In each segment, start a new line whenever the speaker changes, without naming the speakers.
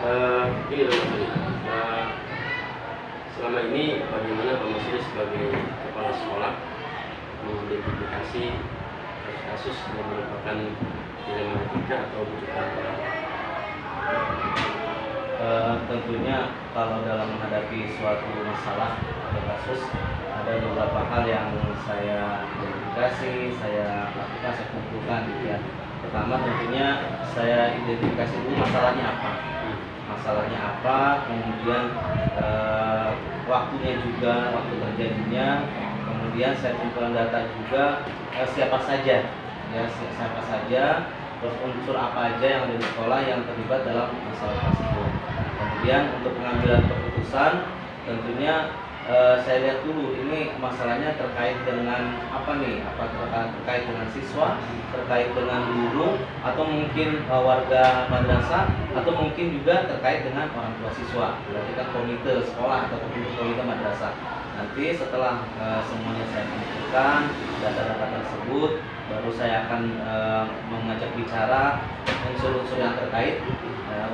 Ini loh Mas Uli. Selama ini bagaimana Pak Mas Uli sebagai kepala sekolah mengidentifikasi kasus-kasus yang merupakan dilema etika atau bujukan orang?
Tentunya kalau dalam menghadapi suatu masalah atau kasus, ada beberapa hal yang saya identifikasi, saya lakukan, saya kumpulkan gitu ya. Pertama tentunya saya identifikasi dulu masalahnya apa, kemudian waktunya juga, waktu terjadinya, kemudian saya kumpulkan data juga, siapa saja, terus unsur apa aja yang ada di sekolah yang terlibat dalam masalah tersebut. Kemudian untuk pengambilan keputusan tentunya saya lihat dulu ini masalahnya terkait dengan apa nih, terkait dengan siswa, terkait dengan guru, atau mungkin warga madrasah, atau mungkin juga terkait dengan orang tua siswa. Berarti kan komite sekolah atau komite madrasah. Nanti setelah semuanya saya kumpulkan data-data tersebut, baru saya akan mengajak bicara unsur-unsur yang terkait,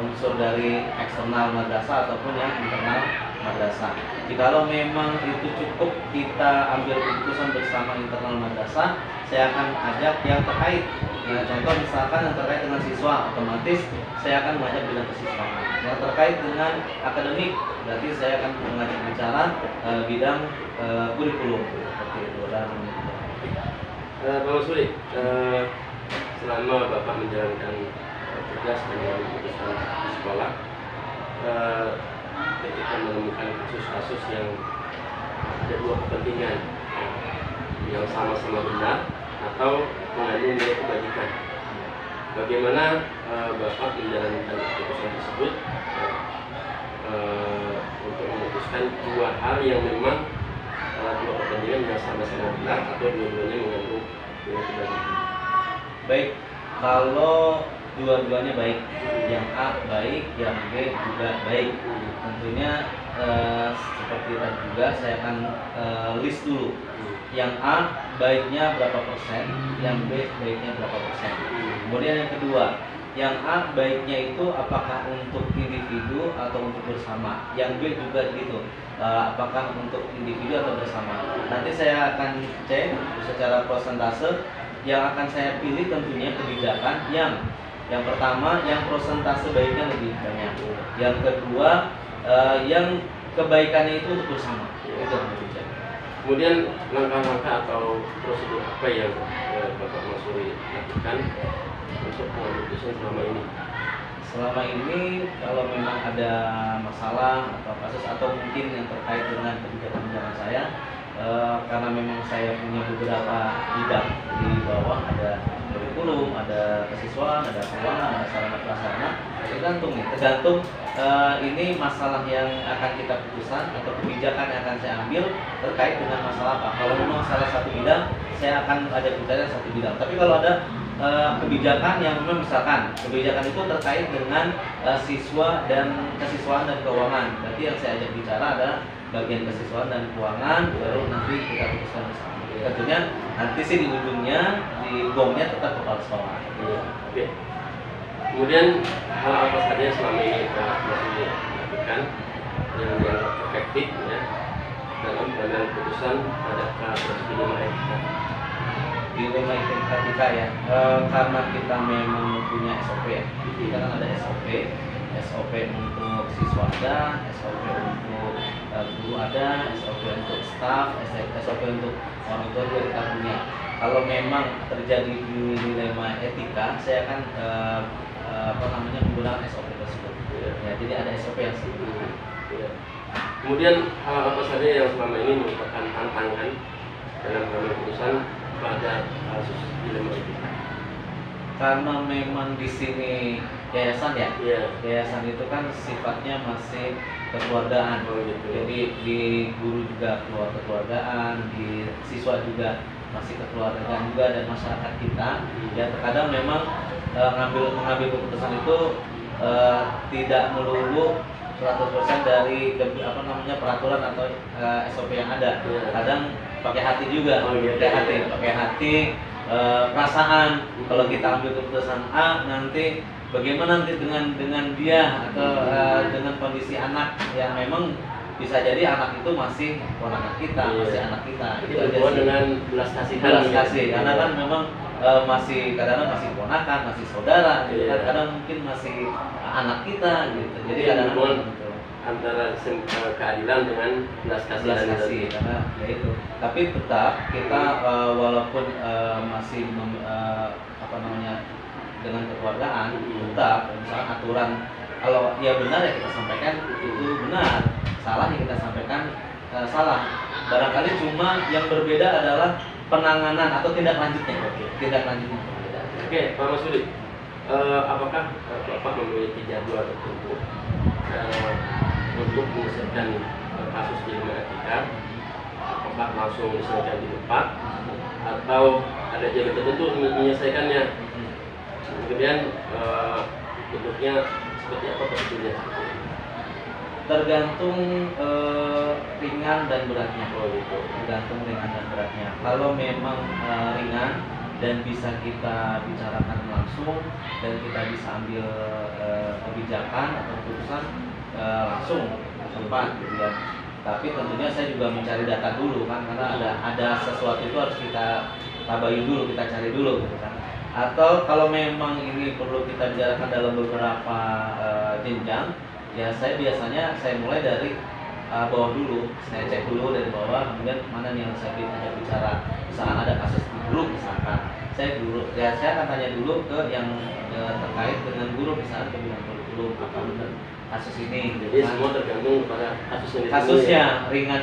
unsur dari eksternal madrasah ataupun yang internal madrasah. Jikalau memang itu cukup kita ambil keputusan bersama internal madrasah, saya akan ajak yang terkait. Ya, contoh misalkan yang terkait dengan siswa, otomatis saya akan mengajak bidang kesiswaan. Yang terkait dengan akademik, berarti saya akan mengajak bicara bidang kurikulum seperti itu. Dan
Pak Mas Uli, selama Bapak menjalankan tugas dengan keputusan di sekolah, ketika menemukan kasus-kasus yang ada dua kepentingan yang sama-sama benar atau mengandung nilai kebajikan, bagaimana Bapak menjalankan keputusan tersebut untuk memutuskan dua hal yang memang dua kepentingan yang sama-sama benar atau dua-duanya mengandung nilai kebajikan?
baik, kalau dua-duanya baik, yang A baik, yang B juga baik, tentunya seperti tadi juga saya akan list dulu. Yang A baiknya berapa persen, yang B baiknya berapa persen. Kemudian yang kedua, yang A baiknya itu apakah untuk individu atau untuk bersama. Yang B juga gitu, apakah untuk individu atau bersama. Nanti saya akan cek secara persentase. Yang akan saya pilih tentunya kebijakan yang pertama yang persentase baiknya lebih banyak. Yang kedua yang kebaikannya itu untuk bersama. Itu yang dicek.
Kemudian langkah-langkah atau prosedur apa yang Bapak Mas Uli lakukan untuk mengambil keputusan selama ini?
Selama ini kalau memang ada masalah atau kasus atau mungkin yang terkait dengan kebijakan saya, karena memang saya punya beberapa bidang di bawah, ada kurikulum, ada kesiswaan, ada keuangan, ada sarana prasarana, tergantung ini masalah yang akan kita putuskan atau kebijakan yang akan saya ambil terkait dengan masalah apa. Kalau memang salah satu bidang, saya akan ada bicara satu bidang. Tapi kalau ada kebijakan yang memang misalkan kebijakan itu terkait dengan siswa dan kesiswaan dan keuangan, berarti yang saya ajak bicara ada bagian kesiswaan dan keuangan, baru nanti kita putuskan bersama. Tentunya nanti sih di ujungnya, di gongnya tetap kepala sekolah.
Oke. Kemudian hal apa saja selama ini Pak Mas Uli lakukan yang dianggap efektif ya dalam pengambilan keputusan pada proses dilema etika?
Dilema etika ya, karena kita memang punya SOP ya. Kita kan ada SOP untuk siswa ada, SOP untuk guru ada, SOP untuk staff, SOP untuk orang tua juga kita punya. Kalau memang terjadi dilema etika, saya akan menggunakan SOP tersebut. Ya, jadi ada SOP yang sebelumnya.
Ya. Kemudian hal apa saja yang selama ini merupakan tantangan dalam mengambil keputusan pada kasus dilema etika?
Karena memang di sini yayasan ya, yayasan itu kan sifatnya masih kekeluargaan. Jadi di guru juga kekeluargaan, di siswa juga masih kekeluargaan juga, dan masyarakat kita ya terkadang memang mengambil keputusan itu tidak melulu 100% dari peraturan atau SOP yang ada. Kadang pakai hati juga, pakai hati, perasaan. Kalau kita ambil keputusan A, nanti bagaimana nanti dengan dia atau dengan kondisi anak yang memang bisa jadi anak itu masih ponakan kita, masih anak kita.
Jadi
Itu aja
berhubungan
sih.
dengan belas kasihan.
Belas kasih, karena kan memang masih kadang-kadang masih ponakan, masih saudara, gitu kan. Kadang mungkin masih anak kita gitu. Jadi kadang-kadang gitu.
Antara keadilan dengan belas
Belas
kasihan
kasih, karena ya itu. Tapi tetap kita walaupun masih apa namanya dengan kekeluargaan, tetap misalnya aturan kalau ya benar ya kita sampaikan itu benar, salah ya kita sampaikan salah. Barangkali cuma yang berbeda adalah penanganan atau tindak lanjutnya. Tindak lanjutnya berbeda.
Oke, Pak Masudi, apakah Bapak memiliki jadwal tertentu untuk menyelesaikan kasus di rumah etika? Apakah langsung diselesaikan di tempat atau ada jadwal tertentu untuk menyelesaikannya? Kemudian bentuknya seperti apa prosedurnya?
Tergantung ringan dan beratnya.
Oh gitu.
Tergantung ringan dan beratnya. Kalau memang ringan dan bisa kita bicarakan langsung dan kita bisa ambil kebijakan atau keputusan langsung ke tempat gitu ya. Tapi tentunya saya juga mencari data dulu kan, karena ada sesuatu itu harus kita tabayun dulu, kita cari dulu gitu kan. Atau kalau memang ini perlu kita bicarakan dalam beberapa jenjang, ya saya biasanya mulai dari bawah dulu, saya cek dulu dari bawah, kemudian mana nih yang saya ajak bicara. Misalkan ada kasus di grup misalkan, saya akan tanya dulu ke yang terkait dengan guru, misalkan ke bidang kurikulum apa benar kasus ini.
Jadi semua tergantung pada kasus yang
kasusnya ringan